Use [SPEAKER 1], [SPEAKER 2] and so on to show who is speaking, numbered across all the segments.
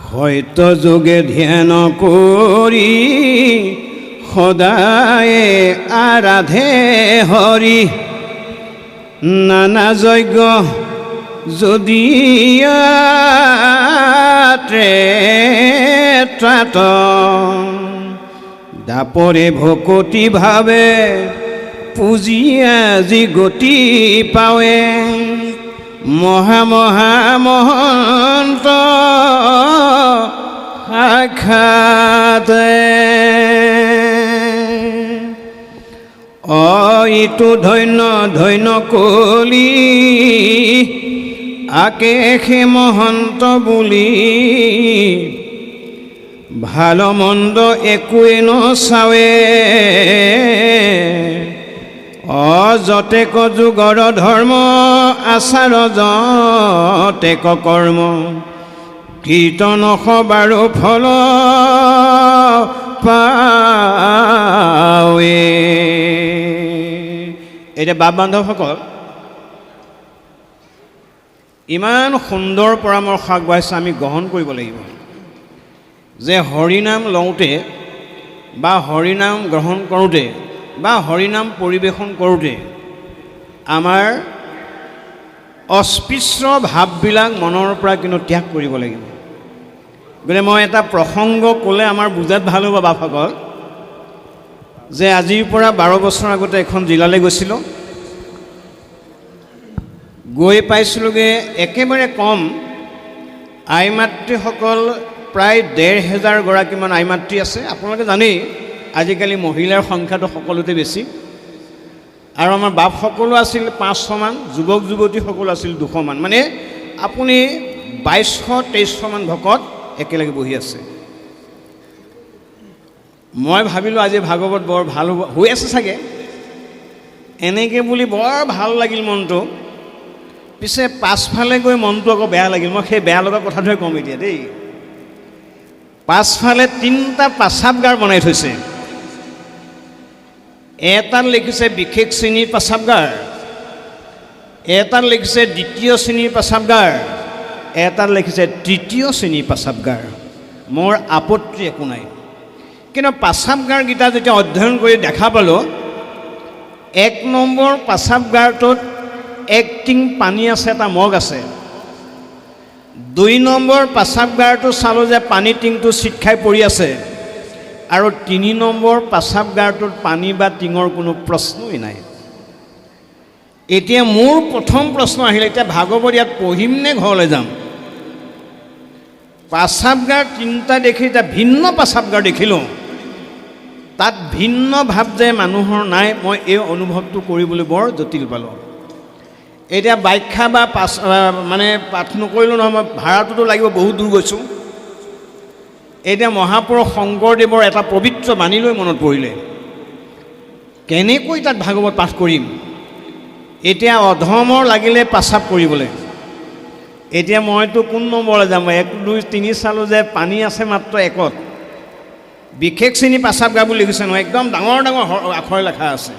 [SPEAKER 1] সত্য যোগে ধ্যান কৰি সদায়ে আৰাধে হৰি নানা যজ্ঞ যদি ত্ৰাত দাপৰে ভকতি ভাৱে পুজিয়া যি গতি পাৱে মহন্ত সাক্ষাতে ইটো ধন্য ধন্য কলি আকেশে মহন্ত বুলি ভাল মন্দ একোৱে নচাৱে যতেক যুগৰ ধৰ্ম আচাৰ যতেক কৰ্ম কীৰ্তন সবাৰো ফল পাৱে। এতিয়া বাপ বান্ধৱসকল, ইমান সুন্দৰ পৰামৰ্শ আগবঢ়াইছে, আমি গ্ৰহণ কৰিব লাগিব যে হৰিনাম লওঁতে বা হৰিনাম গ্ৰহণ কৰোঁতে বা হৰিনাম পৰিৱেশন কৰোঁতে আমাৰ অস্পৃশ্য ভাৱবিলাক মনৰ পৰা কিন্তু ত্যাগ কৰিব লাগিব। গতিকে মই এটা প্ৰসংগ ক'লে আমাৰ বুজাত ভাল হ'ব বাপসকল, যে আজিৰ পৰা 12 বছৰ আগতে এখন জিলালৈ গৈছিলোঁ। গৈ পাইছিলোঁগৈ একেবাৰে কম আই মাতৃসকল প্ৰায় 1500 গৰাকীমান আই মাতৃ আছে। আপোনালোকে জানেই আজিকালি মহিলাৰ সংখ্যাটো সকলোতে বেছি, আৰু আমাৰ বাপসকলো আছিল 500 মান, যুৱক যুৱতীসকলো আছিল 200 মান, মানে আপুনি 2200-2300 মান ভকত একেলগে বহি আছে। মই ভাবিলোঁ আজি ভাগৱত বৰ ভাল হৈ আছে চাগে, এনেকৈ বুলি বৰ ভাল লাগিল মনটো। পিছে পাছফালে গৈ মনটো আকৌ বেয়া লাগিল। মই সেই বেয়া লগা কথাটোহে কম এতিয়া দেই। পাছফালে 3টা প্ৰস্ৰাৱগাৰ বনাই থৈছে। এটাত লিখিছে বিশেষ শ্ৰেণীৰ প্ৰস্ৰাৱগাৰ, এটাত লিখিছে 2য় শ্ৰেণীৰ প্ৰস্ৰাৱগাৰ, এটাত লিখিছে 3য় শ্ৰেণীৰ প্ৰস্ৰাৱগাৰ। মোৰ আপত্তি একো নাই, কিন্তু প্ৰস্ৰাৱগাৰকেইটা যেতিয়া অধ্যয়ন কৰি দেখা পালোঁ, 1 নম্বৰ প্ৰস্ৰাৱগাৰটোত 1 টিং পানী আছে, এটা মগ আছে। 2 নম্বৰ প্ৰস্ৰাৱগাৰটো চালোঁ যে পানী টিংটো চিট খাই পৰি আছে, আৰু 3 নম্বৰ প্ৰস্ৰাৱগাৰটোত পানী বা টিঙৰ কোনো প্ৰশ্নই নাই। এতিয়া মোৰ প্ৰথম প্ৰশ্ন আহিলে, এতিয়া ভাগৱত ইয়াত পঢ়িম নে ঘৰলৈ যাম? প্ৰস্ৰাৱগাৰ 3টা দেখি এতিয়া ভিন্ন প্ৰস্ৰাৱগাৰ দেখিলোঁ, তাত ভিন্ন ভাৱ যে মানুহৰ নাই, মই এই অনুভৱটো কৰিবলৈ বৰ জটিল পালোঁ। এতিয়া ব্যাখ্যা বা মানে পাঠ নকৰিলোঁ নহয়, মই ভাড়াটোতো লাগিব, বহুত দূৰ গৈছোঁ। এতিয়া মহাপুৰুষ শংকৰদেৱৰ এটা পবিত্ৰ বাণী লৈ মনত পৰিলে, কেনেকৈ তাত ভাগৱত পাঠ কৰিম? এতিয়া অধমৰ লাগিলে প্ৰস্ৰাৱ কৰিবলৈ। এতিয়া মইতো কোন নম্বৰলৈ যাম? 1, 2, 3 চালোঁ যে পানী আছে মাত্ৰ 1ত। বিশেষ শ্ৰেণী প্ৰস্ৰাৱগাৰ বুলি লিখিছে নহয়, একদম ডাঙৰ ডাঙৰ আখৰে লেখা আছে।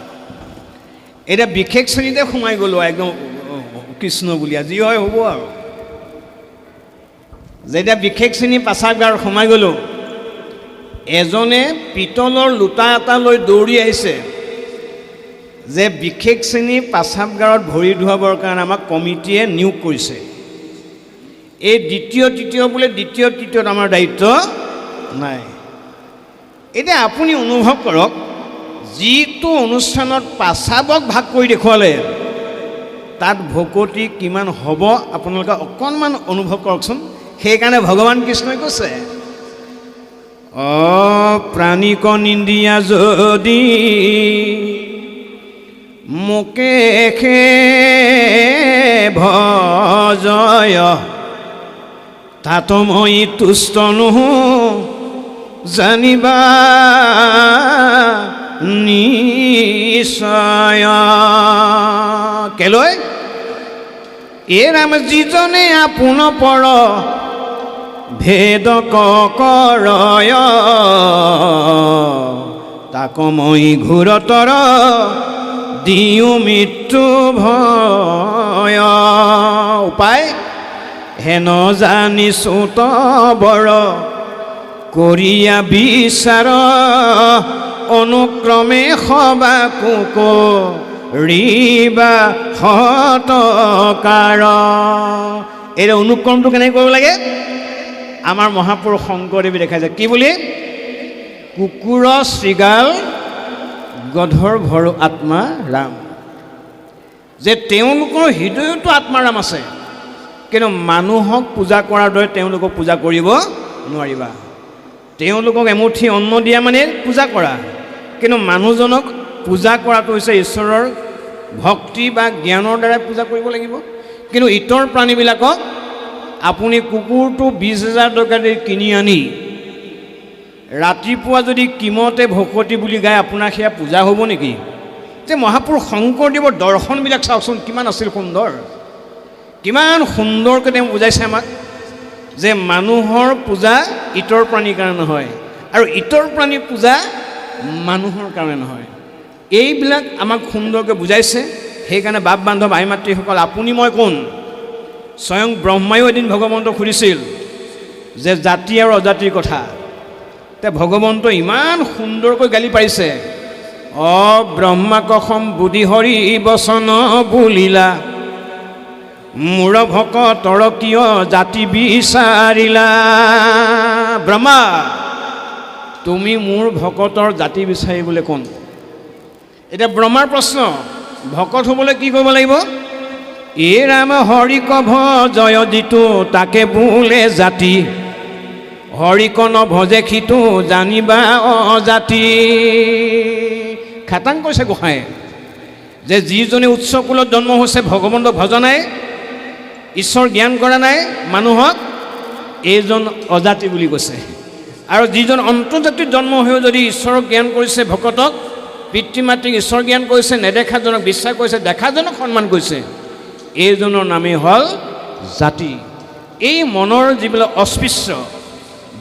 [SPEAKER 1] এতিয়া বিশেষ শ্ৰেণীতে সোমাই গ'লোঁ, একদম কৃষ্ণ বুলিয়া, যি হয় হ'ব আৰু। যেতিয়া বিশেষ শ্ৰেণী প্ৰস্ৰাৱগাৰ সোমাই গ'লোঁ, এজনে পিতলৰ লোটা এটা লৈ দৌৰি আহিছে যে বিশেষ শ্ৰেণী প্ৰস্ৰাৱগাৰত ভৰি ধুৱাবৰ কাৰণে আমাক কমিটিয়ে নিয়োগ কৰিছে। এই 2য় 3য় বোলে 2য় 3য়ত আমাৰ দায়িত্ব নাই। এতিয়া আপুনি অনুভৱ কৰক, যিটো অনুষ্ঠানত প্ৰস্ৰাৱক ভাগ কৰি দেখুৱালে, তাত ভকতি কিমান হ'ব আপোনালোকে অকণমান অনুভৱ কৰকচোন। সেইকাৰণে ভগৱান কৃষ্ণই কৈছে, প্ৰাণীক নিন্দিয়া যদি মোকে ভজয়, তাত মই তুষ্ট নহওঁ জানিবা নিশ্চয়। কেলৈ? এ ৰাম যিজনে আপোন পৰ ভেদ কৰয়, তাক মই ঘোৰতৰ দিওঁ মৃত্যু ভয়। উপায় হেন জানিছো তবৰ কৰিয়া বিচাৰ অনুক্ৰমে সবাকো কৰিবা সৎকাৰ। এই অনুক্ৰমটো কেনেকৈ কৰিব লাগে? আমাৰ মহাপুৰুষ শংকৰদেৱে দেখাইছে কি বুলি? কুকুৰ শৃগাল গধৰ ভৰ আত্মা ৰাম। যে তেওঁলোকৰ হৃদয়তো আত্মাৰাম আছে, কিন্তু মানুহক পূজা কৰাৰ দৰে তেওঁলোকক পূজা কৰিব নোৱাৰিবা। তেওঁলোকক এমুঠি অন্ন দিয়া মানে পূজা কৰা, কিন্তু মানুহজনক পূজা কৰাটো হৈছে ঈশ্বৰৰ ভক্তি বা জ্ঞানৰ দ্বাৰাই পূজা কৰিব লাগিব। কিন্তু ইতৰ প্ৰাণীবিলাকক আপুনি কুকুৰটো 20,000 টকা দি কিনি আনি ৰাতিপুৱা যদি কিমতে ভকতি বুলি গায়, আপোনাৰ সেয়া পূজা হ'ব নেকি? যে মহাপুৰুষ শংকৰদেৱৰ দৰ্শনবিলাক চাওকচোন, কিমান আছিল সুন্দৰ, কিমান সুন্দৰকৈ তেওঁ বুজাইছে আমাক যে মানুহৰ পূজা ইতৰ প্ৰাণীৰ কাৰণে নহয়, আৰু ইতৰ প্ৰাণীৰ পূজা মানুহৰ কাৰণে নহয়। এইবিলাক আমাক সুন্দৰকৈ বুজাইছে। সেইকাৰণে বাপ বান্ধৱ আই মাতৃসকল, আপুনি মই কোন? স্বয়ং ব্ৰহ্মায়ো এদিন ভগৱন্তক সুধিছিল যে জাতি আৰু অজাতিৰ কথা। তে ভগৱন্ত ইমান সুন্দৰকৈ গালি পাৰিছে, ব্ৰহ্মাকসম বুদ্ধি হৰি বচন বুলিলা, মূৰ ভকতৰ কিয় জাতি বিচাৰিলা। ব্ৰহ্মা, তুমি মোৰ ভকতৰ জাতি বিচাৰিবলৈ কোন? এতিয়া ব্ৰহ্মাৰ প্ৰশ্ন, ভকত হ'বলৈ কি কৰিব লাগিব? এ ৰাম হৰি কভ জয় দিতো তাকে বোলে জাতি, হৰিক নভজে সিটো জানিবা অজাতি। খাটাং কৈছে গোসাঁয়ে যে যিজনে উচ্চ কুলত জন্ম হৈছে, ভগৱন্তক ভজা নাই, ঈশ্বৰ জ্ঞান কৰা নাই মানুহক, এইজন অজাতি বুলি কৈছে। আৰু যিজন অন্তৰ্জাতিত জন্ম হৈও যদি ঈশ্বৰক জ্ঞান কৰিছে, ভকতক পিতৃ মাতৃক ঈশ্বৰ জ্ঞান কৰিছে, নেদেখাজনক বিশ্বাস কৰিছে, দেখাজনক সন্মান কৰিছে, এইজনৰ নামেই হ'ল জাতি। এই মনৰ যিবিলাক অস্পৃশ্য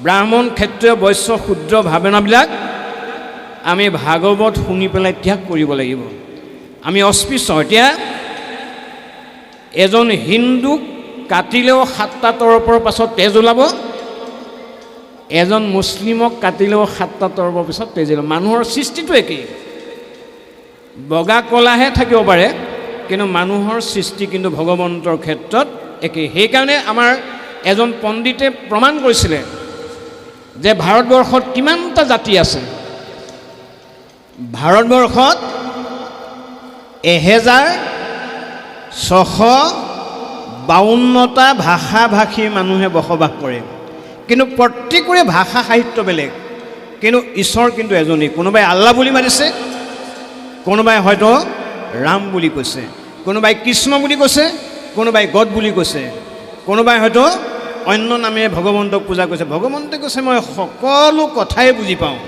[SPEAKER 1] ব্ৰাহ্মণ ক্ষত্ৰিয় বৈশ্য শূদ্ৰ ভাৱনাবিলাক আমি ভাগৱত শুনি পেলাই ত্যাগ কৰিব লাগিব। আমি অস্পৃশ্য। এতিয়া এজন হিন্দুক কাটিলেও 7টা তৰপৰ পাছত তেজ ওলাব, এজন মুছলিমক কাটিলেও 7টা তৰপৰ পিছত তেজ ওলাব। মানুহৰ সৃষ্টিটো একেই, বগা কলাহে থাকিব পাৰে, কিন্তু মানুহৰ সৃষ্টি কিন্তু ভগৱন্তৰ ক্ষেত্ৰত একেই। সেইকাৰণে আমাৰ এজন পণ্ডিতে প্ৰমাণ কৰিছিলে যে ভাৰতবৰ্ষত কিমানটা জাতি আছে। ভাৰতবৰ্ষত 1652টা ভাষা ভাষীৰ মানুহে বসবাস কৰে, কিন্তু প্ৰত্যেকৰে ভাষা সাহিত্য বেলেগ, কিন্তু ঈশ্বৰ কিন্তু এজনেই। কোনোবাই আল্লাহ বুলি মাতিছে, কোনোবাই হয়তো ৰাম বুলি কৈছে, কোনোবাই কৃষ্ণ বুলি কৈছে, কোনোবাই গড বুলি কৈছে, কোনোবাই হয়তো অন্য নামেৰে ভগৱন্তক পূজা কৰিছে। ভগৱন্তে কৈছে মই সকলো কথাই বুজি পাওঁ,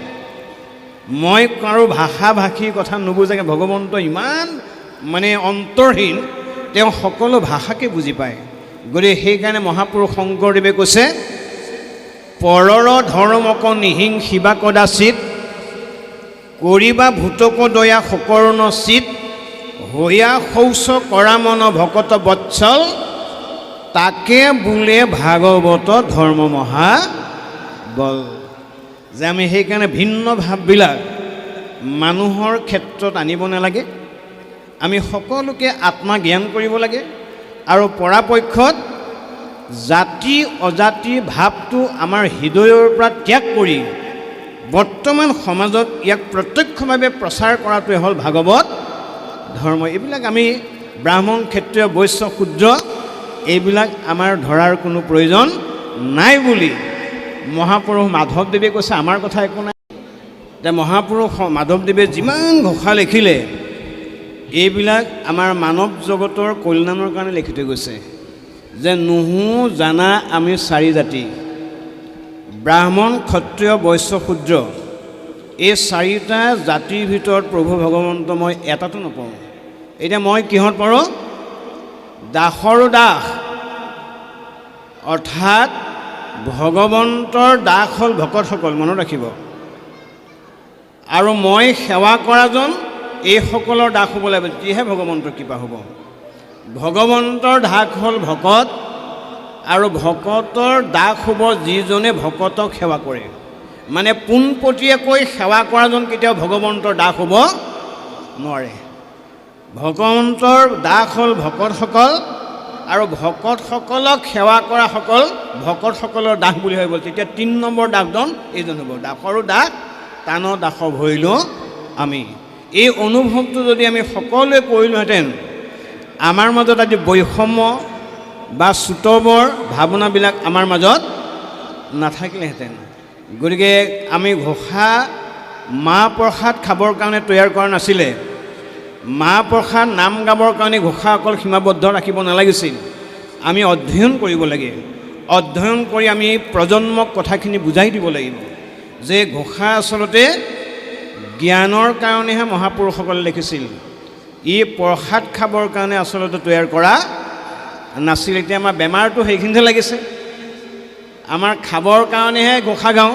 [SPEAKER 1] মই কাৰো ভাষা ভাষীৰ কথা নুবুজাকৈ। ভগৱন্ত ইমান অন্তৰহীন, তেওঁ সকলো ভাষাকে বুজি পায়। গতিকে সেইকাৰণে মহাপুৰুষ শংকৰদেৱে কৈছে, পৰৰ ধৰ্মক নিহিংসিবা কদাচিত, কৰিবা ভূতক দয়া সকৰ্ণ চিত, হৈয়া শৌচ কৰা মন ভকত বৎসল, তাকে বোলে ভাগৱত ধৰ্ম মহাবল। যে আমি সেইকাৰণে ভিন্ন ভাৱবিলাক মানুহৰ ক্ষেত্ৰত আনিব নালাগে, আমি সকলোকে আত্মা জ্ঞান কৰিব লাগে। আৰু পৰাপক্ষত জাতি অজাতি ভাৱটো আমাৰ হৃদয়ৰ পৰা ত্যাগ কৰি বৰ্তমান সমাজত ইয়াক প্ৰত্যক্ষভাৱে প্ৰচাৰ কৰাটোৱে হ'ল ভাগৱত ধৰ্ম। এইবিলাক আমি ব্ৰাহ্মণ ক্ষত্ৰিয় বৈশ্য শূদ্ৰ এইবিলাক আমাৰ ধৰাৰ কোনো প্ৰয়োজন নাই বুলি মহাপুৰুষ মাধৱদেৱে কৈছে। আমাৰ কথা একো নাই। এতিয়া মহাপুৰুষ মাধৱদেৱে যিমান ঘোষা লিখিলে, এইবিলাক আমাৰ মানৱ জগতৰ কল্যাণৰ কাৰণে লিখি থৈ গৈছে। যে নুহু জানা আমি 4 জাতি, ব্ৰাহ্মণ ক্ষত্ৰিয় বৈশ্য শূদ্ৰ, এই 4টা জাতিৰ ভিতৰত প্ৰভু ভগৱন্ত মই এটাতো নপৰোঁ। এতিয়া মই কিহত পৰোঁ? দাসৰো দাস, অৰ্থাৎ ভগৱন্তৰ দাস হ'ল ভকতসকল, মনত ৰাখিব। আৰু মই সেৱা কৰাজন এইসকলৰ দাস হ'ব লাগিব, তেতিয়াহে ভগৱন্তৰ কৃপা হ'ব। ভগৱন্তৰ দাস হ'ল ভকত, আৰু ভকতৰ দাস হ'ব যিজনে ভকতক সেৱা কৰে। মানে পোনপটীয়াকৈ সেৱা কৰাজন কেতিয়াও ভগৱন্তৰ দাস হ'ব নোৱাৰে। ভগৱন্তৰ দাস হ'ল ভকতসকল, আৰু ভকতসকলক সেৱা কৰাসকল ভকতসকলৰ দাস বুলি ভাবিব। তেতিয়া ৩ নম্বৰ দাসজন এইজন হ'ব। দাসৰো দাস টানৰ দাস ভৰিলোঁ আমি। এই অনুভৱটো যদি আমি সকলোৱে কৰিলোহেঁতেন, আমাৰ মাজত আজি বৈষম্য বা চুতবৰ ভাৱনাবিলাক আমাৰ মাজত নাথাকিলেহেঁতেন। গতিকে আমি ঘোষা মাহ প্ৰসাদ খাবৰ কাৰণে তৈয়াৰ কৰা নাছিলে। মাহ প্ৰসাদ নাম গাবৰ কাৰণে ঘোষা অকল সীমাবদ্ধ ৰাখিব নালাগিছিল। আমি অধ্যয়ন কৰিব লাগে। অধ্যয়ন কৰি আমি প্ৰজন্মক কথাখিনি বুজাই দিব লাগিব যে ঘোষা আচলতে জ্ঞানৰ কাৰণেহে মহাপুৰুষসকলে লিখিছিল। ই প্ৰসাদ খাবৰ কাৰণে আচলতে তৈয়াৰ কৰা নাছিল। এতিয়া আমাৰ বেমাৰটো সেইখিনিতে লাগিছে। আমাৰ খাবৰ কাৰণেহে ঘোষা গাওঁ,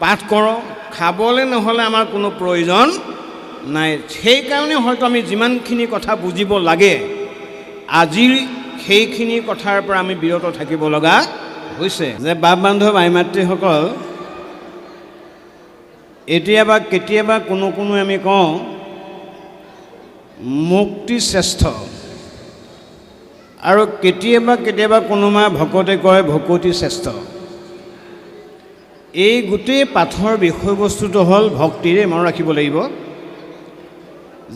[SPEAKER 1] পাঠ কৰোঁ, খাবলৈ নহ'লে আমাৰ কোনো প্ৰয়োজন নাই। সেইকাৰণে হয়তো আমি যিমানখিনি কথা বুজিব লাগে, আজি সেইখিনি কথাৰ পৰা আমি বিৰত থাকিব লগা হৈছে। যে বাপ বান্ধৱ আই মাতৃসকল, এতিয়াবা কেতিয়াবা কোনো আমি কওঁ মুক্তি শ্ৰেষ্ঠ, আৰু কেতিয়াবা কোনোবা ভকতে কয় ভকতি শ্ৰেষ্ঠ। এই গোটেই পাঠৰ বিষয়বস্তুটো হ'ল ভক্তিৰে মনত ৰাখিব লাগিব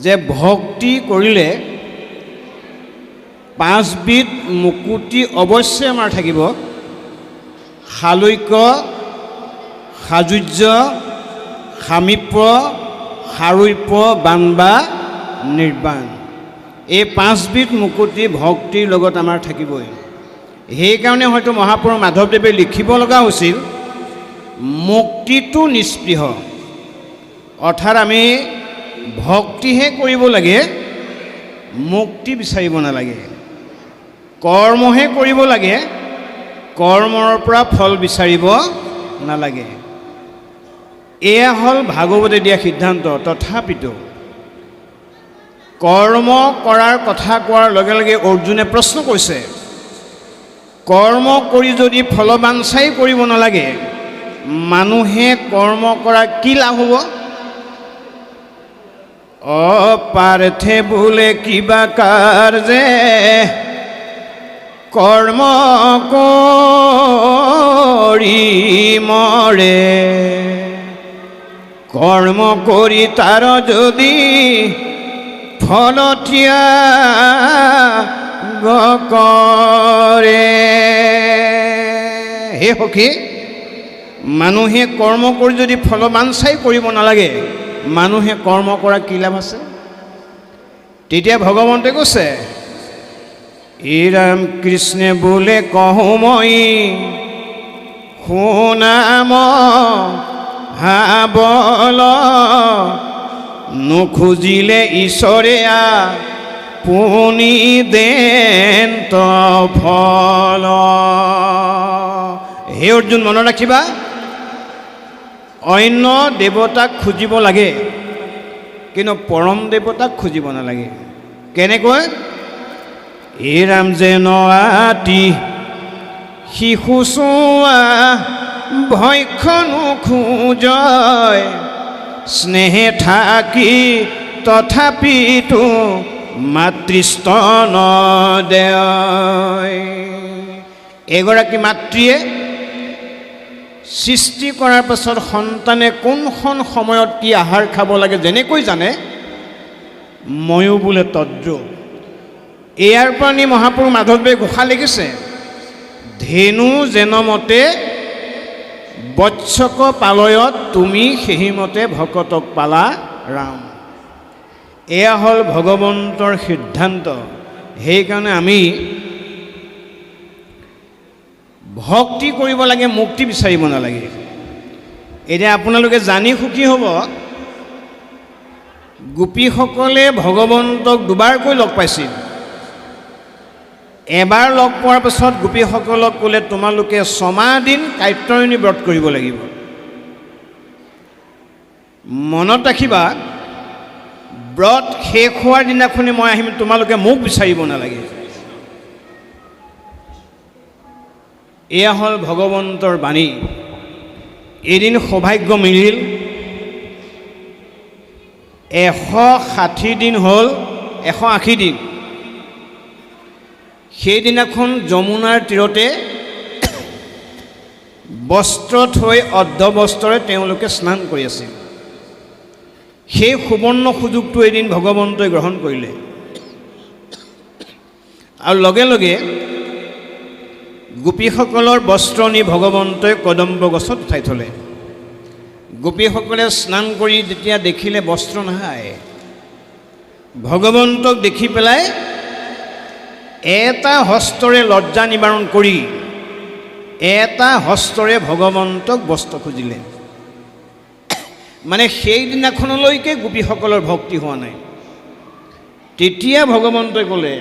[SPEAKER 1] যে ভক্তি কৰিলে 5 বিধ মুকুতি অৱশ্যে আমাৰ থাকিব: শালৈক্য, সাযুজ্য, সামীপ্য, সাৰূপ্য, বাণ বা নিৰ্বাণ। এই 5 বিধ মুকুতি ভক্তিৰ লগত আমাৰ থাকিবই। সেইকাৰণে হয়তো মহাপুৰুষ মাধৱদেৱে লিখিব লগা হৈছিল মুক্তিটো নিস্পৃহ, অৰ্থাৎ আমি ভক্তিহে কৰিব লাগে, মুক্তি বিচাৰিব নালাগে। কৰ্মহে কৰিব লাগে, কৰ্মৰ পৰা ফল বিচাৰিব নালাগে। এয়া হ'ল ভাগৱতে দিয়া সিদ্ধান্ত। তথাপিতো কৰ্ম কৰাৰ কথা কোৱাৰ লগে লগে অৰ্জুনে প্ৰশ্ন কৰিছে, কৰ্ম কৰি যদি ফলবাঞ্ছাই কৰিব নালাগে, মানুহে কৰ্ম কৰা কি লাভ হ'ব? অপাৰ্থে বোলে কিবা কাৰ্যে কৰ্ম কৰি মৰে, কৰ্ম কৰি তাৰ যদি ফলতিয়া কৰে। হে সখী, মানুহে কৰ্ম কৰি যদি ফলবাঞ্ছাই কৰিব নালাগে, মানুহে কৰ্ম কৰা কি লাভ আছে? তেতিয়া ভগৱন্তে কৈছে, ই ৰাম কৃষ্ণে বোলে কহোঁ মই শুনাম হাবল, নুখুজিলে ঈশ্বৰে পুনি দেন ত ফল। হে অৰ্জুন, মনত ৰাখিবা, অন্য দেৱতাক খুজিব লাগে, কিন্তু পৰম দেৱতাক খুজিব নালাগে। কেনেকৈ? এই ৰাম যেন আতি শিশু চোৱা ভক্ষণো খোজয়, স্নেহে থাকি তথাপিতো মাতৃস্তন দেয়। এগৰাকী মাতৃয়ে সৃষ্টি কৰাৰ পাছত সন্তানে কোনখন সময়ত কি আহাৰ খাব লাগে যেনেকৈ জানে, ময়ো বোলে তদ্ৰুপ। ইয়াৰ পৰা নি মহাপুৰুষ মাধৱদেৱে ঘোষা লিখিছে, ধেনু যেনমতে বৎসক পালয়ত তুমি সেইমতে ভকতক পালা ৰাম। এয়া হ'ল ভগৱন্তৰ সিদ্ধান্ত। সেইকাৰণে আমি ভক্তি কৰিব লাগে, মুক্তি বিচাৰিব নালাগে। এতিয়া আপোনালোকে জানি সুখী হ'ব, গোপীসকলে ভগৱন্তক দুবাৰকৈ লগ পাইছিল। এবাৰ লগ পোৱাৰ পাছত গোপীসকলক ক'লে, তোমালোকে 6 মাহ দিন কাত্যায়নী ব্ৰত কৰিব লাগিব। মনত ৰাখিবা, ব্ৰত শেষ হোৱাৰ দিনাখনি মই আহিম, তোমালোকে মোক বিচাৰিব নালাগে। এয়া হ'ল ভগৱন্তৰ বাণী। এদিন সৌভাগ্য মিলিল, 160 দিন হ'ল, 180 দিন। সেইদিনাখন যমুনাৰ তীৰতে বস্ত্ৰ থৈ অৰ্ধবস্ত্ৰৰে তেওঁলোকে স্নান কৰি আছিল। সেই সুবৰ্ণ সুযোগটো এদিন ভগৱন্তই গ্ৰহণ কৰিলে আৰু লগে লগে গোপীসকলৰ বস্ত্ৰ নি ভগৱন্তই কদম্ব গছত উঠাই থলে। গোপীসকলে স্নান কৰি যেতিয়া দেখিলে বস্ত্ৰ নাই, ভগৱন্তক দেখি পেলাই এটা হস্তৰে লজ্জা নিবাৰণ কৰি এটা হস্তৰে ভগৱন্তক বস্ত্ৰ খুজিলে। মানে সেইদিনাখনলৈকে গোপীসকলৰ ভক্তি হোৱা নাই। তেতিয়া ভগৱন্তই ক'লে,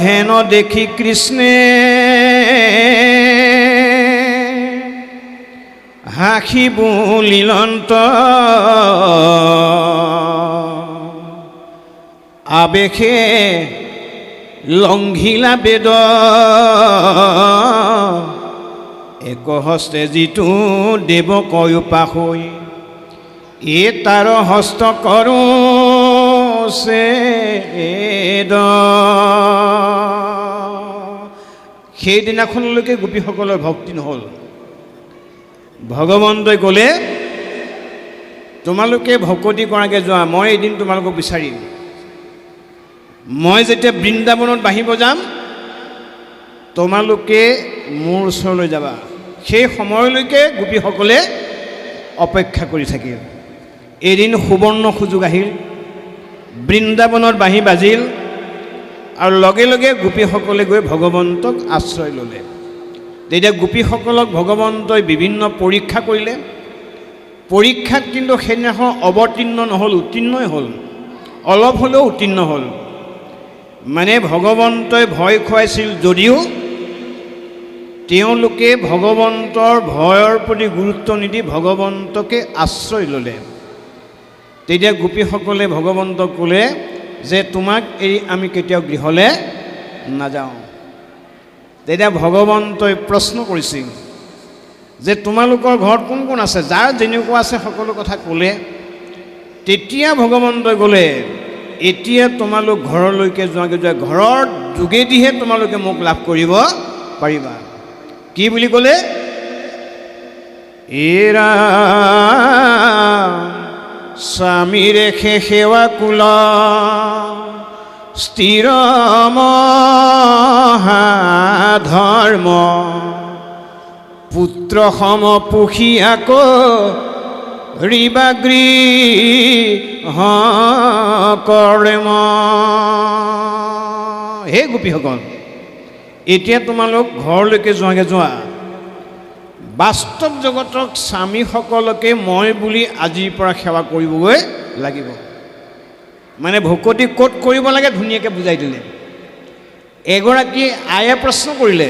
[SPEAKER 1] হেন দেখি কৃষ্ণে হাসি বুলিলন্ত আবেশে লংঘিলা বেদ এক হস্তে যিটো দেৱ কয় উপাসৈ এ তাৰ হস্ত কৰো সেইদিনাখনলৈকে গোপীসকলৰ ভক্তি নহ'ল। ভগৱন্তই ক'লে, তোমালোকে ভকতি কৰাকৈ যোৱা, মই এদিন তোমালোকক বিচাৰিম। মই যেতিয়া বৃন্দাবনত বাঢ়িব যাম, তোমালোকে মোৰ ওচৰলৈ যাবা। সেই সময়লৈকে গোপীসকলে অপেক্ষা কৰি থাকিল। এদিন সুবৰ্ণ সুযোগ আহিল, বৃন্দাবনত বাঁহী বাজিল আৰু লগে লগে গোপীসকলে গৈ ভগৱন্তক আশ্ৰয় ল'লে। তেতিয়া গোপীসকলক ভগৱন্তই বিভিন্ন পৰীক্ষা কৰিলে। পৰীক্ষাত কিন্তু সেইদিনাখন অৱতীৰ্ণ নহ'ল, উত্তীৰ্ণই হ'ল, অলপ হ'লেও উত্তীৰ্ণ হ'ল। মানে ভগৱন্তই ভয় খুৱাইছিল যদিও তেওঁলোকে ভগৱন্তৰ ভয়ৰ প্ৰতি গুৰুত্ব নিদি ভগৱন্তকে আশ্ৰয় ল'লে। তেতিয়া গোপীসকলে ভগৱন্তক ক'লে যে তোমাক এৰি আমি কেতিয়াও গৃহলৈ নাযাওঁ। তেতিয়া ভগৱন্তই প্ৰশ্ন কৰিছিল যে তোমালোকৰ ঘৰত কোন কোন আছে, যাৰ যেনেকুৱা আছে সকলো কথা ক'লে। তেতিয়া ভগৱন্তই ক'লে, এতিয়া তোমালোক ঘৰলৈকে যোৱাকৈ যোৱা, ঘৰৰ যোগেদিহে তোমালোকে মোক লাভ কৰিব পাৰিবা। কি বুলি ক'লে? এৰা স্বামী ৰেখে সেৱা কুল স্থিৰ মহাধৰ্ম পুত্ৰ সম পুষি আকৌ ৰিবাগৃহ কৰ্ম। হে গোপীসকল, এতিয়া তোমালোক ঘৰলৈকে যোৱাকৈ যোৱা। বাস্তৱ জগতক স্বামীসকলকে মই বুলি আজিৰ পৰা সেৱা কৰিবগৈ লাগিব। মানে ভকতি ক'ত কৰিব লাগে ধুনীয়াকৈ বুজাই দিলে। এগৰাকী আয়ে প্ৰশ্ন কৰিলে,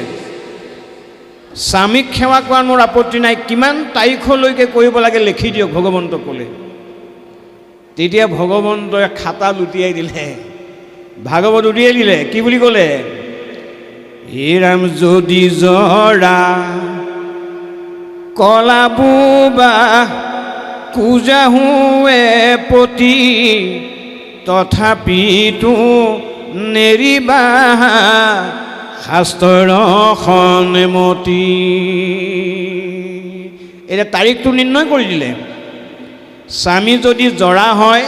[SPEAKER 1] স্বামীক সেৱা কৰাৰ মোৰ আপত্তি নাই, কিমান তাৰিখলৈকে কৰিব লাগে লিখি দিয়ক, ভগৱন্তক ক'লে। তেতিয়া ভগৱন্তই খাতা লুটিয়াই দিলে, ভাগৱত উলিয়াই দিলে। কি বুলি ক'লে? হে ৰাম যদি জৰা কলাবুবা কুজাহুৱে পতি তথাপিতো নেৰিবা শাস্ত্ৰৰ সন্মতি। এতিয়া তাৰিখটো নিৰ্ণয় কৰি দিলে। স্বামী যদি জৰা হয়,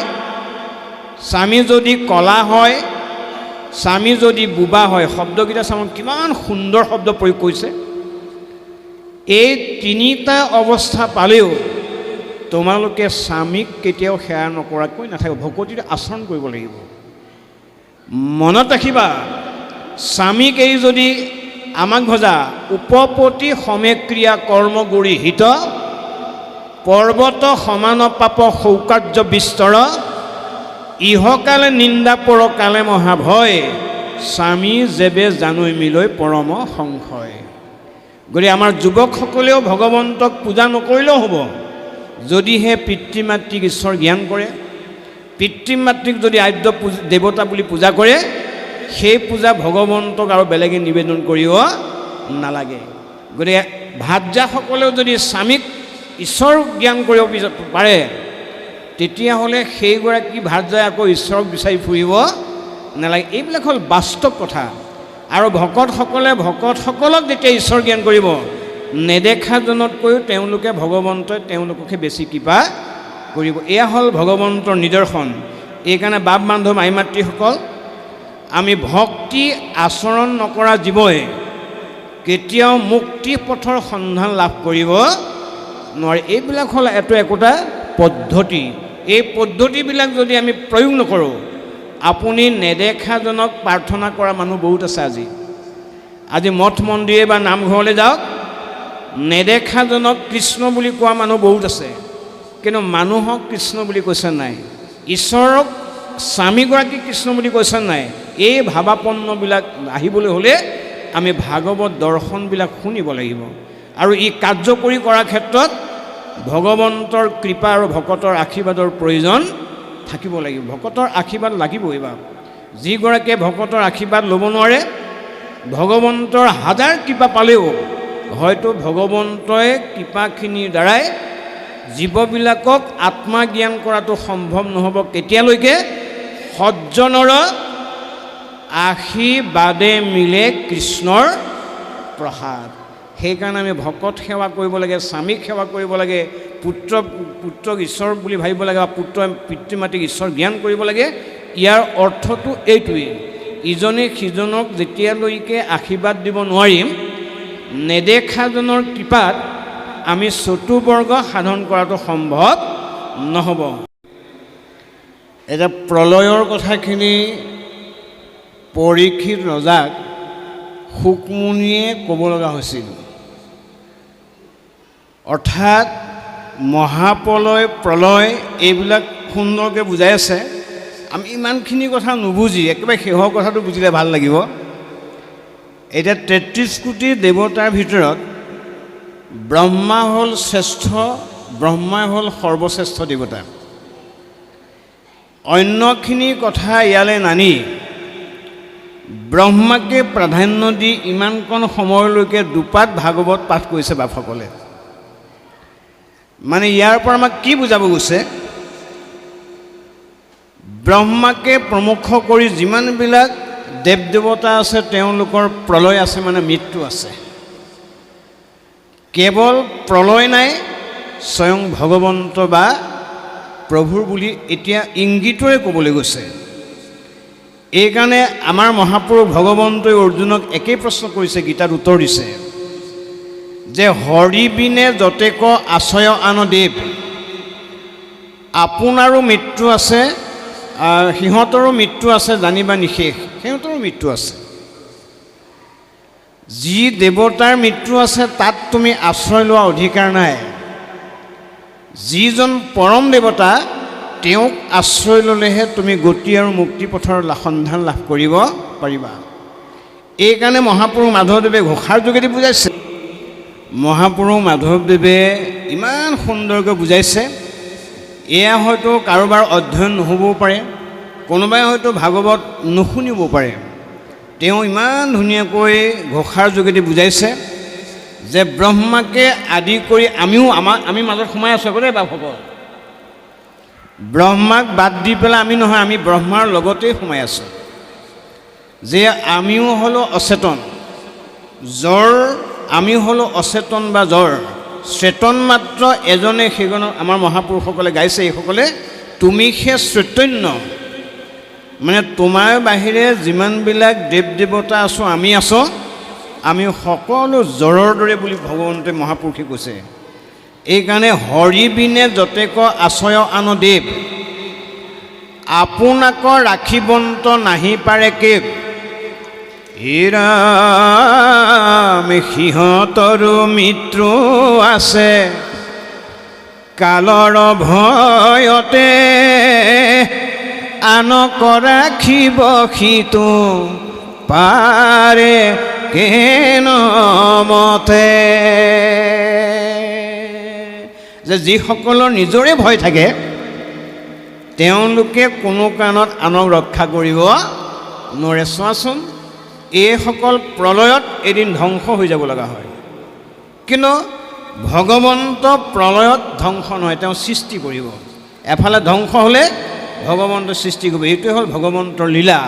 [SPEAKER 1] স্বামী যদি কলা হয়, স্বামী যদি বুবা হয়, শব্দকেইটা চাম কিমান সুন্দৰ শব্দ প্ৰয়োগ কৰিছে। এই তিনিটা অৱস্থা পালেও তোমালোকে স্বামীক কেতিয়াও সেৱা নকৰাকৈ নাথাকিব, ভকতিৰ আচৰণ কৰিব লাগিব। মনত ৰাখিবা, স্বামীক এই যদি আমাক ভজা উপপতি সমেক্ৰিয়া কৰ্ম গুৰি হিত পৰ্বত সমান পাপ সৌকাৰ্য বিস্তৰ ইহকালে নিন্দা পৰকালে মহাভয় স্বামী যেবে জানৈ মিলৈ পৰম সংশয়। গতিকে আমাৰ যুৱকসকলেও ভগৱন্তক পূজা নকৰিলেও হ'ব, যদিহে পিতৃ মাতৃক ঈশ্বৰ জ্ঞান কৰে, পিতৃ মাতৃক যদি আদ্য দেৱতা বুলি পূজা কৰে, সেই পূজা ভগৱন্তক আৰু বেলেগে নিবেদন কৰিব নালাগে। গতিকে ভাৰ্যাসকলেও যদি স্বামীক ঈশ্বৰ জ্ঞান কৰিব পাৰে, তেতিয়াহ'লে সেইগৰাকী ভাৰ্যাই আকৌ ঈশ্বৰক বিচাৰি ফুৰিব নালাগে। এইবিলাক হ'ল বাস্তৱ কথা। আৰু ভকতসকলে ভকতসকলক যেতিয়া ঈশ্বৰ জ্ঞান কৰিব, নেদেখাজনতকৈও তেওঁলোকে ভগৱন্তই তেওঁলোককহে বেছি কৃপা কৰিব। এয়া হ'ল ভগৱন্তৰ নিদৰ্শন। এইকাৰণে বাপ বান্ধৱ মাই মাতৃসকল, আমি ভক্তি আচৰণ নকৰা জীৱই কেতিয়াও মুক্তি পথৰ সন্ধান লাভ কৰিব নোৱাৰে। এইবিলাক হ'ল একোটা পদ্ধতি। এই পদ্ধতিবিলাক যদি আমি প্ৰয়োগ নকৰোঁ, আপুনি নেদেখাজনক প্ৰাৰ্থনা কৰা মানুহ বহুত আছে। আজি মঠ মন্দিৰে বা নামঘৰলৈ যাওক, নেদেখাজনক কৃষ্ণ বুলি কোৱা মানুহ বহুত আছে, কিন্তু মানুহক কৃষ্ণ বুলি কৈছে নাই, ঈশ্বৰক স্বামীগৰাকী কৃষ্ণ বুলি কৈছে নাই। এই ভাৱাপন্নবিলাক আহিবলৈ হ'লে আমি ভাগৱত দৰ্শনবিলাক শুনিব লাগিব। আৰু ই কাৰ্যকৰী কৰাৰ ক্ষেত্ৰত ভগৱন্তৰ কৃপা আৰু ভকতৰ আশীৰ্বাদৰ প্ৰয়োজন থাকিব লাগিব। ভকতৰ আশীৰ্বাদ লাগিবই। বা যিগৰাকীয়ে ভকতৰ আশীৰ্বাদ ল'ব নোৱাৰে, ভগৱন্তৰ হাজাৰ কৃপা পালেও হয়তো ভগৱন্তই কৃপাখিনিৰ দ্বাৰাই জীৱবিলাকক আত্মজ্ঞান কৰাটো সম্ভৱ নহ'ব। কেতিয়ালৈকে? সজ্জনৰ আশীৰ্বাদে মিলে কৃষ্ণৰ প্ৰসাদ। সেইকাৰণে আমি ভকত সেৱা কৰিব লাগে, স্বামীক সেৱা কৰিব লাগে, পুত্ৰক ঈশ্বৰ বুলি ভাবিব লাগে, বা পিতৃ মাতৃক ঈশ্বৰ জ্ঞান কৰিব লাগে। ইয়াৰ অৰ্থটো এইটোৱেই, ইজনে সিজনক যেতিয়ালৈকে আশীৰ্বাদ দিব নোৱাৰিম, নেদেখাজনৰ কৃপাত আমি চতুৰ্বৰ্গ সাধন কৰাটো সম্ভৱ নহ'ব। এতিয়া প্ৰলয়ৰ কথাখিনি পৰীক্ষিত ৰজাক শুকমুনিয়ে ক'ব লগা হৈছিল। অৰ্থাৎ মহাপ্ৰলয়, প্ৰলয় এইবিলাক সুন্দৰকৈ বুজাই আছে। আমি ইমানখিনি কথা নুবুজি একেবাৰে শেষৰ কথাটো বুজিলে ভাল লাগিব। এতিয়া ৩৩ কোটি দেৱতাৰ ভিতৰত ব্ৰহ্মা হ'ল শ্ৰেষ্ঠ, ব্ৰহ্মাই হ'ল সৰ্বশ্ৰেষ্ঠ দেৱতা। অন্যখিনি কথা ইয়ালৈ নানি ব্ৰহ্মাকে প্ৰাধান্য দি ইমানকণ সময়লৈকে দুপাত ভাগৱত পাঠ কৰিছে বাপসকলে। মানে ইয়াৰ পৰা আমাক কি বুজাব গৈছে? ব্ৰহ্মাকে প্ৰমুখ কৰি যিমানবিলাক দেৱ দেৱতা আছে তেওঁলোকৰ প্ৰলয় আছে, মানে মৃত্যু আছে। কেৱল প্ৰলয় নাই, স্বয়ং ভগৱন্ত বা প্ৰভুৰ বুলি এতিয়া ইংগিতৰে ক'বলৈ গৈছে। এইকাৰণে আমাৰ মহাপুৰুষ ভগৱন্তই অৰ্জুনক একেই প্ৰশ্ন কৰিছে, গীতাত উত্তৰ দিছে যে হৰি বিনে যতেক আশ্ৰয় আন দেৱ, আপোনাৰো মৃত্যু আছে, সিহঁতৰো মৃত্যু আছে, জানিবা নিশেষ, সিহঁতৰো মৃত্যু আছে। যি দেৱতাৰ মৃত্যু আছে তাত তুমি আশ্ৰয় লোৱা অধিকাৰ নাই। যিজন পৰম দেৱতা তেওঁক আশ্ৰয় ল'লেহে তুমি গতি আৰু মুক্তিপথৰ সন্ধান লাভ কৰিব পাৰিবা। এইকাৰণে মহাপুৰুষ মাধৱদেৱে ঘোষাৰ যোগেদি বুজাইছে। মহাপুৰুষ মাধৱদেৱে ইমান সুন্দৰকৈ বুজাইছে। এয়া হয়তো কাৰোবাৰ অধ্যয়ন নহ'বও পাৰে, কোনোবাই হয়তো ভাগৱত নুশুনিবও পাৰে। তেওঁ ইমান ধুনীয়াকৈ ঘোষাৰ যোগেদি বুজাইছে যে ব্ৰহ্মাকে আদি কৰি আমি মাজত সোমাই আছোঁ আকৌ দেই বাপসকল। ব্ৰহ্মাক বাদ দি পেলাই আমি নহয়, আমি ব্ৰহ্মাৰ লগতেই সোমাই আছোঁ। যে আমিও হ'লোঁ অচেতন, জ্বৰ আমি হ'লোঁ অচেতন বা জ্বৰ, চেতন মাত্ৰ এজনে সেইজনক আমাৰ মহাপুৰুষসকলে গাইছে। এইসকলে তুমি সেই চৈতন্য, মানে তোমাৰ বাহিৰে যিমানবিলাক দেৱ দেৱতা আছোঁ আমি আছোঁ, আমি সকলো জ্বৰৰ দৰে বুলি ভগৱন্তই মহাপুৰুষে কৈছে। এইকাৰণে হৰি বিনে যতেক আশ্ৰয় আন দেৱ, আপোনাক ৰাখিবন্ত নাহি পাৰে কেৱ। হে ৰাম সিহঁতৰো মৃত্যু আছে, কালৰ ভয়তে আনক ৰাখিব সিটো পাৰে কেন মতে। যে যিসকলৰ নিজৰে ভয় থাকে তেওঁলোকে কোনো কাৰণত আনক ৰক্ষা কৰিব নোৱাৰে। চোৱাচোন, এইসকল প্ৰলয়ত এদিন ধ্বংস হৈ যাব লগা হয়, কিন্তু ভগৱন্ত প্ৰলয়ত ধ্বংস নহয়, তেওঁ সৃষ্টি কৰিব। এফালে ধ্বংস হ'লে ভগৱন্ত সৃষ্টি কৰিব, এইটোৱে হ'ল ভগৱন্তৰ লীলা।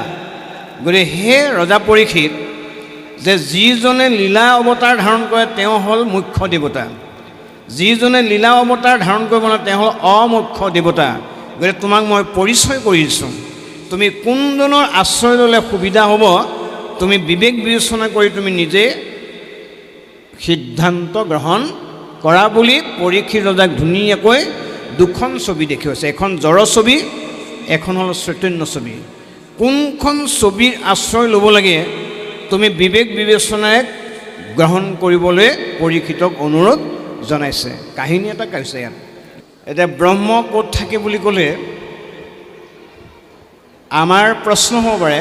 [SPEAKER 1] গতিকে হে ৰজা পৰীক্ষিত, যে যিজনে লীলা অৱতাৰ ধাৰণ কৰে তেওঁ হ'ল মুখ্য দেৱতা, যিজনে লীলা অৱতাৰ ধাৰণ কৰিব নোৱাৰে তেওঁ হ'ল অমুখ্য দেৱতা। গতিকে তোমাক মই পৰিচয় কৰি দিছোঁ, তুমি কোনজনৰ আশ্ৰয় ল'লে সুবিধা হ'ব, তুমি বিবেক বিবেচনা কৰি তুমি নিজে সিদ্ধান্ত গ্ৰহণ কৰা বুলি পৰীক্ষিত ৰজাক ধুনীয়াকৈ দুখন ছবি দেখুৱাইছে। এখন জড় ছবি, এখন হ'ল চৈতন্য ছবি। কোনখন ছবিৰ আশ্ৰয় ল'ব লাগে তুমি বিবেক বিবেচনাৰে গ্ৰহণ কৰিবলৈ পৰীক্ষিতক অনুৰোধ জনাইছে। কাহিনী এটা কৈছে ইয়াত। এতিয়া ব্ৰহ্ম ক'ত থাকে বুলি ক'লে আমাৰ প্ৰশ্ন হ'ব পাৰে।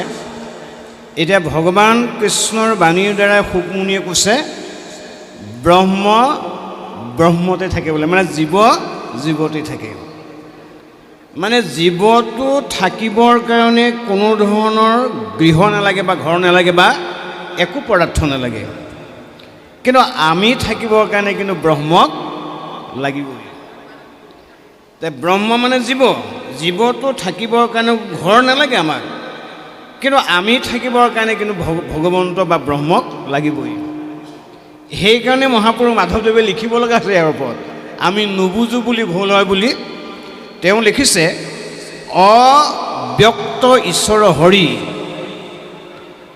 [SPEAKER 1] এতিয়া ভগৱান কৃষ্ণৰ বাণীৰ দ্বাৰা শুকমুনিয়ে কৈছে ব্ৰহ্ম ব্ৰহ্মতে থাকে বোলে, মানে জীৱ জীৱতে থাকে। মানে জীৱটো থাকিবৰ কাৰণে কোনো ধৰণৰ গৃহ নালাগে বা ঘৰ নালাগে বা একো পদাৰ্থ নালাগে, কিন্তু আমি থাকিবৰ কাৰণে কিন্তু ব্ৰহ্মক লাগিবই। তে ব্ৰহ্ম মানে জীৱ, জীৱটো থাকিবৰ কাৰণে ঘৰ নালাগে আমাক, কিন্তু আমি থাকিবৰ কাৰণে কিন্তু ভগৱন্ত বা ব্ৰহ্মক লাগিবই। সেইকাৰণে মহাপুৰুষ মাধৱদেৱে লিখিব লগা আছে ইয়াৰ ওপৰত, আমি নুবুজো বুলি ভুল হয় বুলি তেওঁ লিখিছে, অব্যক্ত ঈশ্বৰ হৰি,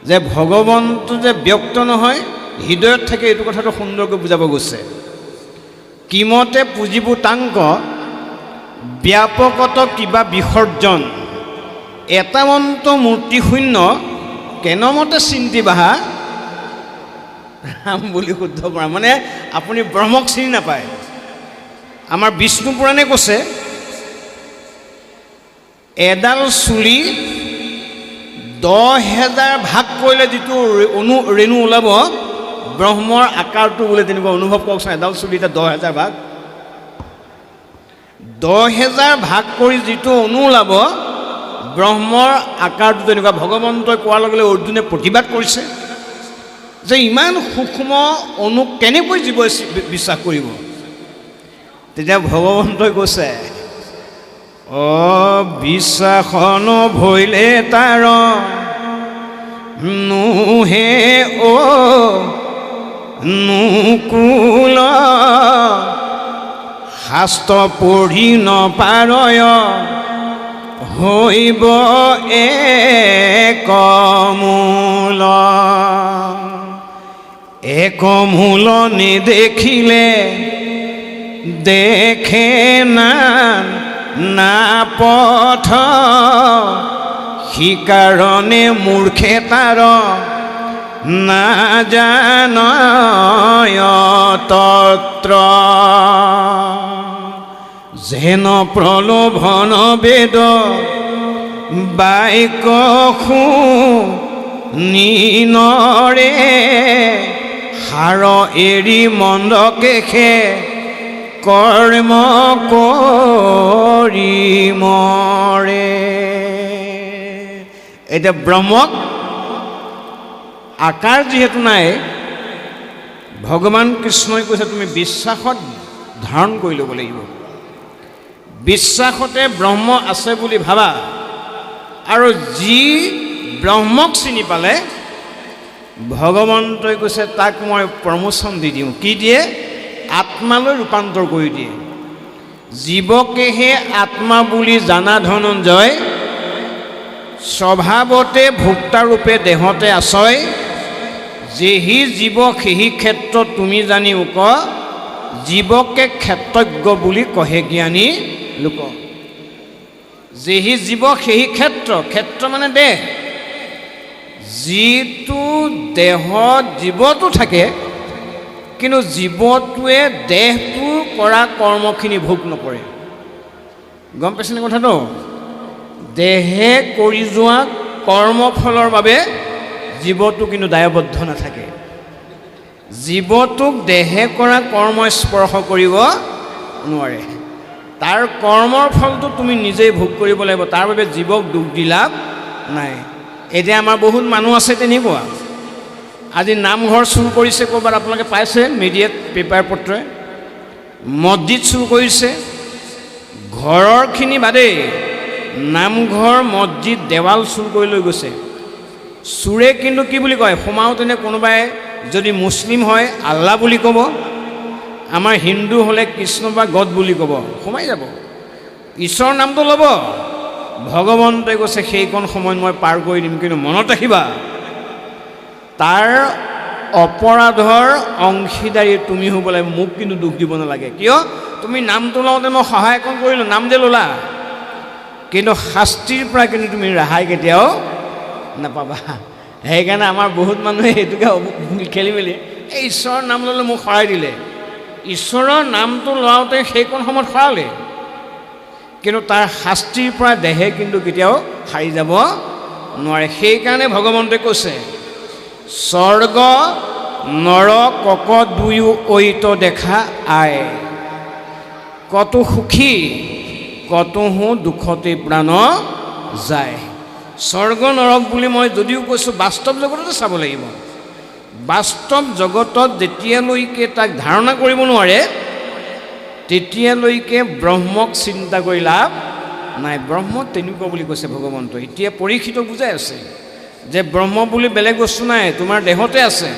[SPEAKER 1] যে ভগৱন্ত যে ব্যক্ত নহয় হৃদয়ত থাকে, এইটো কথাটো সুন্দৰকৈ বুজাব গৈছে। কিমতে পুজিব তাংক ব্যাপকত কিবা বিসৰ্জন, এটামন্ত মূৰ্তি শূন্য কেনমতে চিন্তি বাহা ৰাম বুলি শুদ্ধ কৰা, মানে আপুনি ব্ৰহ্মক চিনি নাপায়। আমাৰ বিষ্ণু পুৰাণে কৈছে এডাল চুলি 10,000 ভাগ কৰিলে যিটো ৰেণু ওলাব, ব্ৰহ্মৰ আকাৰটো বোলে তেনেকুৱা অনুভৱ কৰকচোন। এডাল চুলিতে 10,000 ভাগ, 10,000 ভাগ কৰি যিটো অণু ওলাব, ব্ৰহ্মৰ আকাৰটো তেনেকুৱা। ভগৱন্তই কোৱাৰ লগে লগে অৰ্জুনে প্ৰতিবাদ কৰিছে যে ইমান সূক্ষ্ম অণু কেনেকৈ জীৱই বিশ্বাস কৰিব। তেতিয়া ভগৱন্তই কৈছে বিশ্বাস নভৈলে তাৰ নোহে নুকুল, শাস্ত্ৰ পঢ়ি নপাৰয় হৈব একমূল, একমূল নেদেখিলে দেখে না পথ, সিকাৰণে মূৰ্খে তাৰ নাজানয় তত্ৰ, যেন প্ৰলোভন বেদ বাক্য শুনিনৰে, সাৰ এৰি মন্দ কেশে কৰ্ম কৰি মৰে। এতিয়া ব্ৰহ্মক আকাৰ যিহেতু নাই, ভগৱান কৃষ্ণই কৈছে তুমি বিশ্বাসত ধাৰণ কৰি ল'ব লাগিব। বিশ্বাসতে ব্ৰহ্ম আছে বুলি ভাবা, আৰু যি ব্ৰহ্মক চিনি পালে ভগৱন্তই কৈছে তাক মই প্ৰমোচন দি দিওঁ। কি দিয়ে? আত্মালৈ ৰূপান্তৰ কৰি দিয়ে। জীৱকেহে আত্মা বুলি জানা ধনঞ্জয়, স্বভাৱতে ভোক্তাৰূপে দেহতে আছয়, যেহি জীৱ সেহি ক্ষেত্ৰ তুমি জানি উক, জীৱকে ক্ষেত্ৰজ্ঞ বুলি কহে জ্ঞানী লোক। যেহি জীৱ সেহি ক্ষেত্ৰ, ক্ষেত্ৰ মানে দেহ। যিটো দেহত জীৱটো থাকে, কিন্তু জীৱটোৱে দেহটোৰ কৰা কৰ্মখিনি ভোগ নকৰে। গম পাইছেনে কথাটো? দেহে কৰি যোৱা কৰ্মফলৰ বাবে জীৱটো কিন্তু দায়বদ্ধ নাথাকে। জীৱটোক দেহে কৰা কৰ্ম স্পৰ্শ কৰিব নোৱাৰে। তাৰ কৰ্মৰ ফলটো তুমি নিজেই ভোগ কৰিব লাগিব, তাৰ বাবে জীৱক দুখ দি লাভ নাই। এতিয়া আমাৰ বহুত মানুহ আছে তেনেকুৱা। আজি নামঘৰ চুৰ কৰিছে ক'ৰবাত, আপোনালোকে পাইছে মিডিয়াত পেপাৰ পত্ৰই। মছজিদ চুৰ কৰিছে, ঘৰৰখিনি বাদেই নামঘৰ মছজিদ দেৱাল চুৰ কৰি লৈ গৈছে। চোৰে কিন্তু কি বুলি কয়, সোমাওঁতেনে কোনোবাই যদি মুছলিম হয় আল্লাহ বুলি ক'ব, আমাৰ হিন্দু হ'লে কৃষ্ণ বা গড বুলি ক'ব, সোমাই যাব। ঈশ্বৰৰ নামটো ল'ব, ভগৱন্তই কৈছে সেইকণ সময়ত মই পাৰ কৰি দিম, কিন্তু মনত ৰাখিবা তাৰ অপৰাধৰ অংশীদাৰী তুমি হ'ব লাগে, মোক কিন্তু দুখ দিব নালাগে। কিয়? তুমি নামটো লওঁতে মই সহায় অকণ কৰিলোঁ, নাম যে ল'লা, কিন্তু শাস্তিৰ পৰা কিন্তু তুমি ৰেহাই কেতিয়াও নাপাবা। সেইকাৰণে আমাৰ বহুত মানুহে সেইটোকে খেলি মেলি, এই ঈশ্বৰৰ নাম ল'লে মোক সৰাই দিলে। ঈশ্বৰৰ নামটো লওঁতে সেইকণ সময়ত সৰালে, কিন্তু তাৰ শাস্তিৰ পৰা দেহে কিন্তু কেতিয়াও সাৰি যাব নোৱাৰে। সেইকাৰণে ভগৱন্তই কৈছে স্বৰ্গ নৰ কক দুয়ো ঐত দেখা আয়, কত সুখী কতহো দুখতে প্ৰাণ যায়। স্বৰ্গ নৰক বুলি মই যদিও কৈছোঁ, বাস্তৱ জগততে চাব লাগিব। বাস্তৱ জগতত যেতিয়ালৈকে তাক ধাৰণা কৰিব নোৱাৰে তেতিয়ালৈকে ব্ৰহ্মক চিন্তা কৰি লাভ নাই। ব্ৰহ্ম তেনেকুৱা বুলি কৈছে ভগৱন্তই। এতিয়া পৰীক্ষিতক বুজাই আছে যে ব্ৰহ্ম বুলি বেলেগ বস্তু নাই, তোমাৰ দেহতে আছে।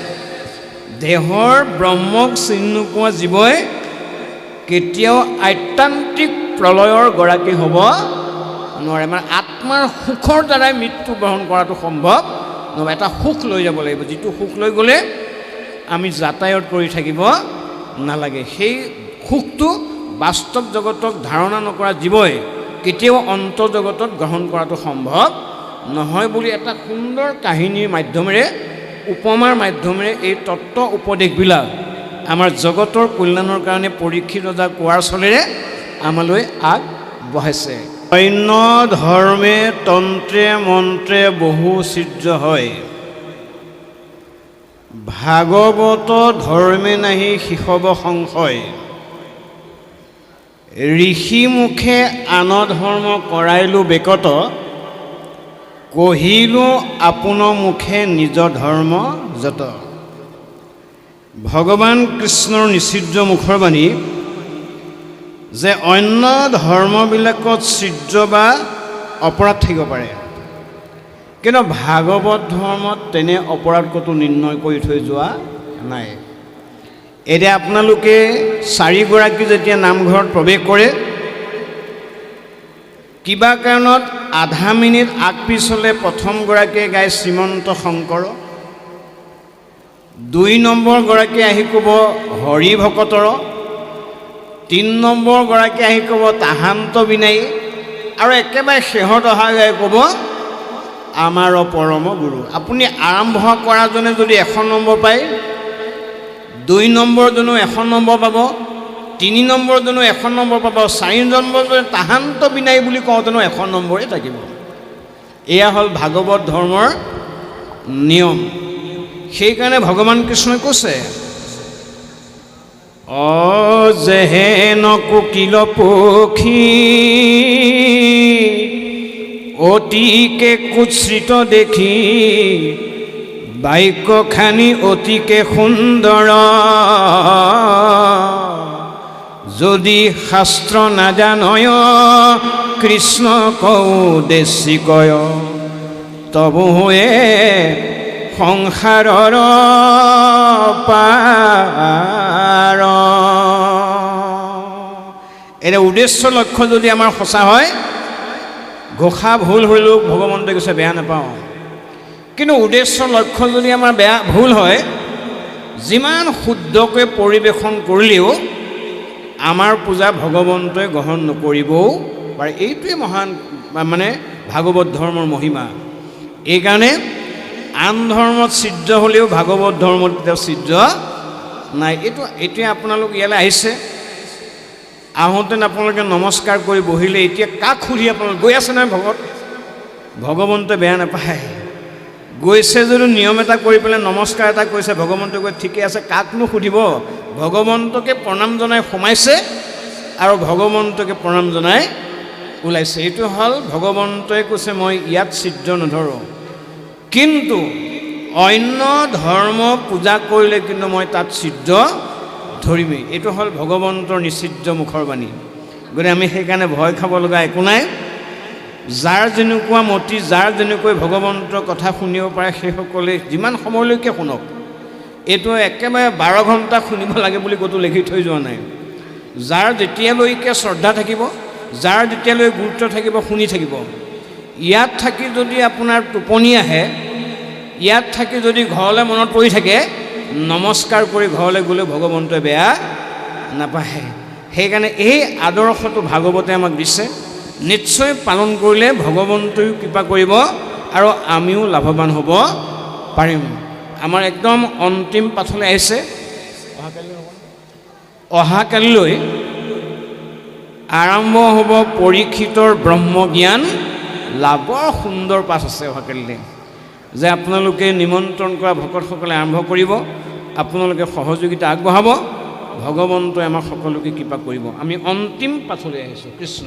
[SPEAKER 1] দেহৰ ব্ৰহ্মক চিনি নোপোৱা জীৱই কেতিয়াও আত্যান্তিক প্ৰলয়ৰ গৰাকী হ'ব নোৱাৰে। মানে আত্মাৰ সুখৰ দ্বাৰাই মৃত্যু গ্ৰহণ কৰাটো সম্ভৱ নহয়। এটা সুখ লৈ যাব লাগিব, যিটো সুখ লৈ গ'লে আমি যাতায়াত কৰি থাকিব নালাগে। সেই সুখটো বাস্তৱ জগতক ধাৰণা নকৰা জীৱই কেতিয়াও অন্তৰ্জগতত গ্ৰহণ কৰাটো সম্ভৱ নহয় বুলি এটা সুন্দৰ কাহিনীৰ মাধ্যমেৰে, উপমাৰ মাধ্যমেৰে এই তত্ত্ব উপদেশবিলাক আমাৰ জগতৰ কল্যাণৰ কাৰণে পৰীক্ষিত ৰজা কোৱাৰ চলেৰে আমালৈ আগবঢ়াইছে। অন্য ধৰ্মে তন্ত্ৰে মন্ত্ৰে বহু ছিদ্ৰ হয়, ভাগৱত ধৰ্মে নাহি শিশৱ সংশয়। ঋষি মুখে আন ধৰ্ম কৰাইলো বেকত, কহিলো আপোন মুখে নিজ ধৰ্ম যত। ভগৱান কৃষ্ণৰ নিষিদ্ধ মুখৰ বাণী যে অন্য ধৰ্মবিলাকত ছিদ্ৰ বা অপৰাধ থাকিব পাৰে, কিন্তু ভাগৱত ধৰ্মত তেনে অপৰাধ ক'তো নিৰ্ণয় কৰি থৈ যোৱা নাই। এতিয়া আপোনালোকে চাৰিগৰাকী যেতিয়া নামঘৰত প্ৰৱেশ কৰে, কিবা কাৰণত আধা মিনিট আগ পিছ হ'লে প্ৰথমগৰাকীয়ে গায় শ্ৰীমন্ত শংকৰ, 2 নম্বৰগৰাকীয়ে আহি ক'ব হৰি ভকতৰ, 3 নম্বৰগৰাকীয়ে আহি ক'ব তাহান্ত বিনায়ী, আৰু একেবাৰে শেহত অহা গাই ক'ব আমাৰ পৰম গুৰু। আপুনি আৰম্ভ কৰাজনে যদি 100 নম্বৰ পায়, 2 নম্বৰজনেও 100 নম্বৰ পাব, 3 নম্বৰজনেও 100 নম্বৰ পাব, 4 নম্বৰজনে তাহান্ত বিনায়ী বুলি কওঁতেনো 100 নম্বৰেই থাকিব। এয়া হ'ল ভাগৱত ধৰ্মৰ নিয়ম। সেইকাৰণে ভগৱান কৃষ্ণই কৈছে অজেহেন কোকিল পক্ষী অতিকে কুৎসিত দেখি, বাক্যখানি অতিকে সুন্দৰ, যদি শাস্ত্ৰ নাজানয় কৃষ্ণ কৌ দেশী কয়, তবু হয়ে সংসাৰৰ পাৰ। এনে উদ্দেশ্য লক্ষ্য যদি আমাৰ সঁচা হয়, ঘোষা ভুল হ'লেও ভগৱন্তই কৈছে বেয়া নাপাওঁ, কিন্তু উদ্দেশ্য লক্ষ্য যদি আমাৰ ভুল হয়, যিমান শুদ্ধকৈ পৰিৱেশন কৰিলেও আমাৰ পূজা ভগৱন্তই গ্ৰহণ নকৰিবও পাৰে। এইটোৱে মহান মানে ভাগৱত ধৰ্মৰ মহিমা। এইকাৰণে আন ধৰ্মত ছিদ্ৰ হ'লেও ভাগৱত ধৰ্মত কেতিয়াও ছিদ্ৰ নাই। এইটোৱে আপোনালোক ইয়ালৈ আহিছে, আহোঁতে আপোনালোকে নমস্কাৰ কৰি বহিলে, এতিয়া কাক সুধি আপোনালোকে গৈ আছে নহয় ভগৱন্তই বেয়া নাপায়। গৈছে যদি নিয়ম এটা কৰি পেলাই নমস্কাৰ এটা কৰিছে, ভগৱন্তই কৈ ঠিকে আছে, কাকনো সুধিব? ভগৱন্তকে প্ৰণাম জনাই সোমাইছে আৰু ভগৱন্তকে প্ৰণাম জনাই ওলাইছে। এইটো হ'ল ভগৱন্তই কৈছে মই ইয়াত ছিদ্ৰ নধৰোঁ, কিন্তু অন্য ধৰ্ম পূজা কৰিলে কিন্তু মই তাত ছিদ্ৰ ধৰিমেই। এইটো হ'ল ভগৱন্তৰ নিষিদ্ধ মুখৰ বাণী। গতিকে আমি সেইকাৰণে ভয় খাব লগা একো নাই। যাৰ যেনেকুৱা মতি, যাৰ যেনেকৈ ভগৱন্তৰ কথা শুনিব পাৰে সেইসকলে যিমান সময়লৈকে শুনক। এইটো একেবাৰে 12 ঘণ্টা শুনিব লাগে বুলি ক'তো লিখি থৈ যোৱা নাই। যাৰ যেতিয়ালৈকে শ্ৰদ্ধা থাকিব, যাৰ যেতিয়ালৈ গুৰুত্ব থাকিব, শুনি থাকিব। ইয়াত থাকি যদি আপোনাৰ টোপনি আহে, ইয়াত থাকি যদি ঘৰলৈ মনত পৰি থাকে, নমস্কাৰ কৰি ঘৰলৈ গ'লে ভগৱন্তই বেয়া নাপায়। সেইকাৰণে এই আদৰ্শটো ভাগৱতে আমাক দিছে। নিশ্চয় পালন কৰিলে ভগৱন্তইও কৃপা কৰিব আৰু আমিও লাভৱান হ'ব পাৰিম। আমাৰ একদম অন্তিম পাঠলৈ আহিছে। অহাকালিলৈ আৰম্ভ হ'ব পৰীক্ষিতৰ ব্ৰহ্মজ্ঞান লাভ। বৰ সুন্দৰ পাঠ আছে অহাকালিলৈ, যে আপোনালোকে নিমন্ত্ৰণ কৰা ভকতসকলে আৰম্ভ কৰিব, আপোনালোকে সহযোগিতা আগবঢ়াব, ভগৱন্তই আমাক সকলোকে কৃপা কৰিব। আমি অন্তিম পাঠলৈ আহিছোঁ। কৃষ্ণ।